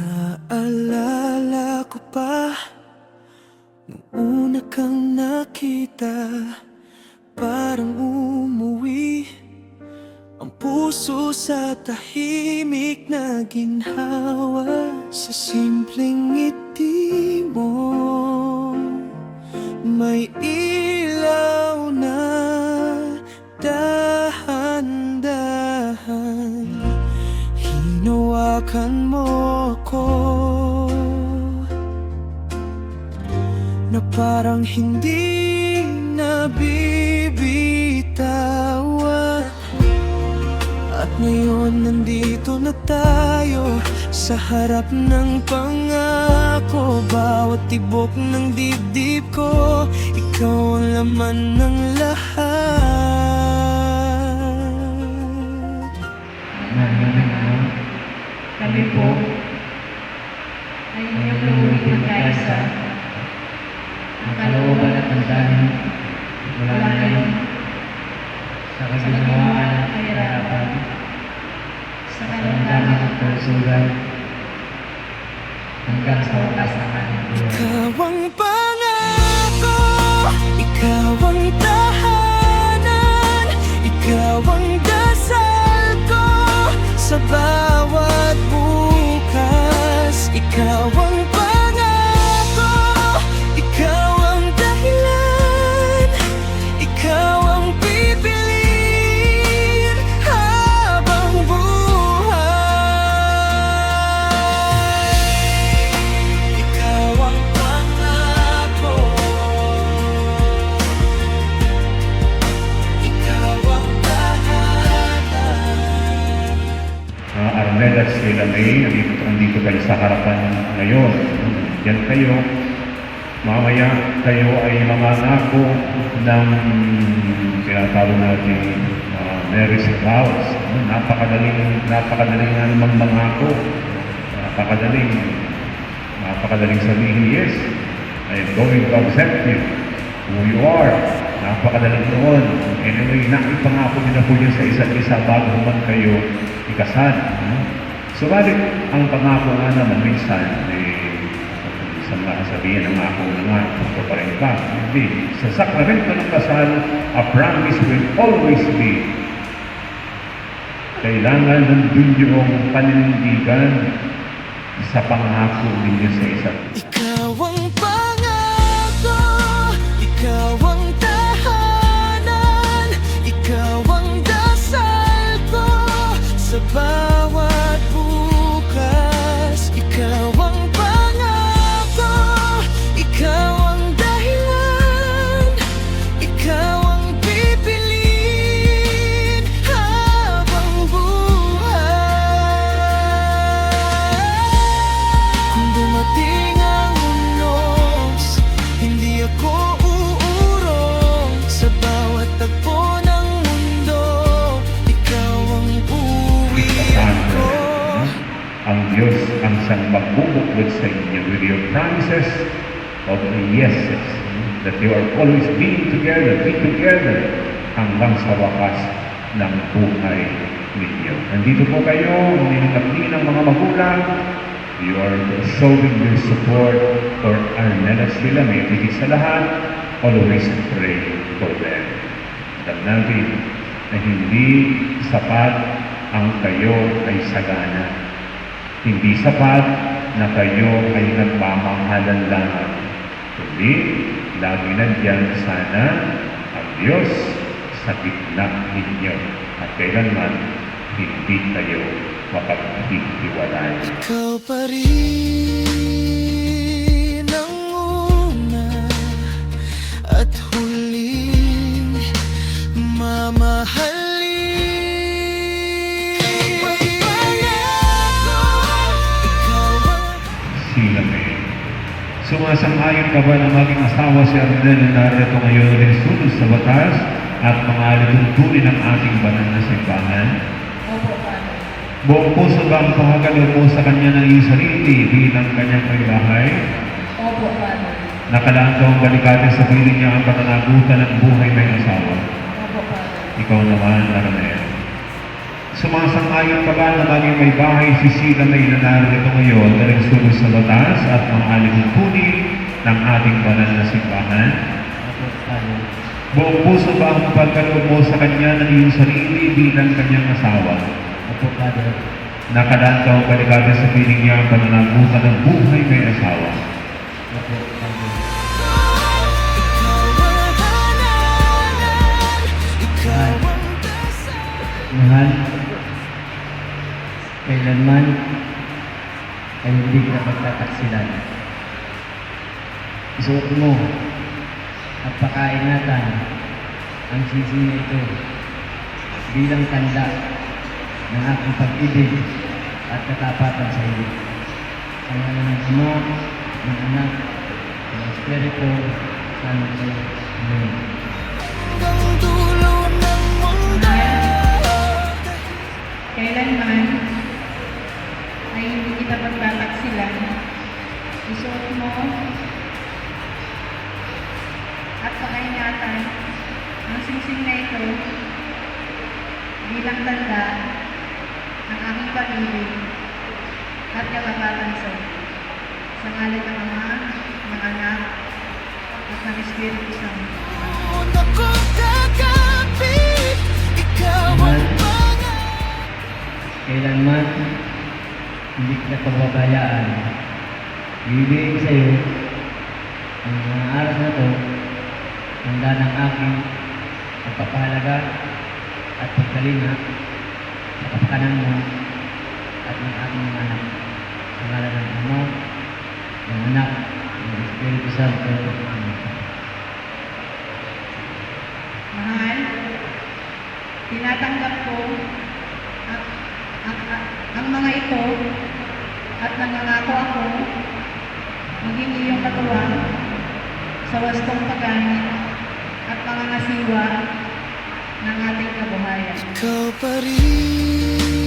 Naalala ko pa nung una kang nakita, parang umuwi ang puso sa tahimik na ginhawa. Sa simpleng ngiti mo, may ilaw na dahan-dahan. Hinawakan mo ko na parang hindi nabibitawan. At ngayon nandito na tayo sa harap ng pangako. Bawat tibok ng dibdib ko, ikaw ang laman ng lahat. Kami po ay inyong luwing ng kaisa. Ang kalooban at ang dami mula ngayon sa kaginawaan at kahirapan, sa karamdaman at kalusugan, hanggang sa wakas ng aming buhay. Ikaw ang pangako, ikaw ang tahanan, ikaw ang dasal ko sa bawat bukas. Ikaw ang pangako, ikaw ang dahilan, ikaw ang pipiliin habang buhay. Ikaw ang pangako, ikaw ang tahanan. Arnel at Sheila May, nandito kayo sa harapan ngayon. Yan kayo. Mamaya kayo ay mangangako ng tinatawag natin marriage vows. Napakadaling nga namang mangako. Napakadaling sabihin, yes, I am going to accept you who you are. Napakadaling noon. Anyway, naipangako nila po yun sa isa't isa bago man kayo ikasal. Subalit, ang pangako nga naman minsan, isang sabihin ng ako na nga, ito pa rin ba? Hindi. Sa sakramento ng kasal, a promise will always be. Kailangan nandun yung paninindigan sa pangako ninyo sa isa't isa. Ikaw ang pangako, ikaw ang tahanan, ikaw ang dasal ko sa bawat bukas. Ikaw ang pangako, ikaw ang dahilan, ikaw ang pipiliin habang buhay. Kung dumating ang unos, hindi ako uurong sa bawat tagpo ng mundo. Ikaw ang buwian ko. Ang Diyos ang siyang magbubuklod sa inyo with your promises of the yeses, that you are always being together, be together, hanggang sa wakas ng buhay ninyo. Nandito po kayo, ninilapin ng mga magulang. You are showing your support for Arnel at Sheila May. Higit sa lahat, always pray for them. Alam natin na hindi sapat ang kayo ay sagana. Hindi sapat na kayo ay nagmamahalan lamang. Kundi, lagi nandiyan sana ang Diyos sa gitna ninyo. At kailanman, hindi kayo mapaghihiwalay. Ikaw pa rin ang una at huling mamahalin. Sheila May, sumasang-ayon ka ba na maging asawa si Arnel na narito ngayon rin sunod sa batas at mga alituntunin ng ating banal na simbahan? Opo, Father. Buong puso ba ang pangagalaw mo sa kanya ng iyong sarili bilang kanyang may bahay? Opo, Father. Nakalaan ka ang balikatan sa piling niya ang patanagutan ng buhay may asawa? Opo, Father. Ikaw naman, Arnel. Sumasang-ayon ka ba na maging may bahay si Sila na inanarito ngayon na nagsunod sa batas at mga alimupunin ng ating banal na simbahan? Opo, Father. Buong puso ba ang pagkaloob mo sa kanya ng iyong sarili bilang kanyang asawa? Opo, Father. Nakadaan ka o balikado sa piling niya ang pananagutan ng buhay may asawa? Opo, Father. Ikaw ang halalan, ikaw ang dasal. Mahal, kailanman ay hindi ka pagtataksilan. Isuot mo at pakaingatan ang sisig na ito bilang tanda ng aking pag-ibig at katapatan sa iyo. Sa ngalan ng Ama, ng Anak, ng Espiritu Santo. Amen. Hanggang dulo ng mundo. Kailanman ay hindi kita pagtataksilan. Isuot mo at pakaingatan ang singsing na ito bilang tanda ng aking pag-ibig at katapatan sa iyo. Sa ngalan ng Ama, ng Anak, at ng Espiritu Santo. Una kong kakapit, ikaw ang pangalan. Kailanman hindi kita pagbabayaan. Ibibigay sa iyo ang mga aras na to, tanda ng aking pagpapahalaga at pagkalinga sa kapakanan mo at ng aking mga anak. Sa ngalan ng Ama, ng Anak, ng Espiritu Santo. Amen. Mahal, tinatanggap ko ang mga ito at nangangako ako maging iyong katuwang sa wastong pagganit at pangangasiwa ng ating kabuhayan. Ikaw pa rin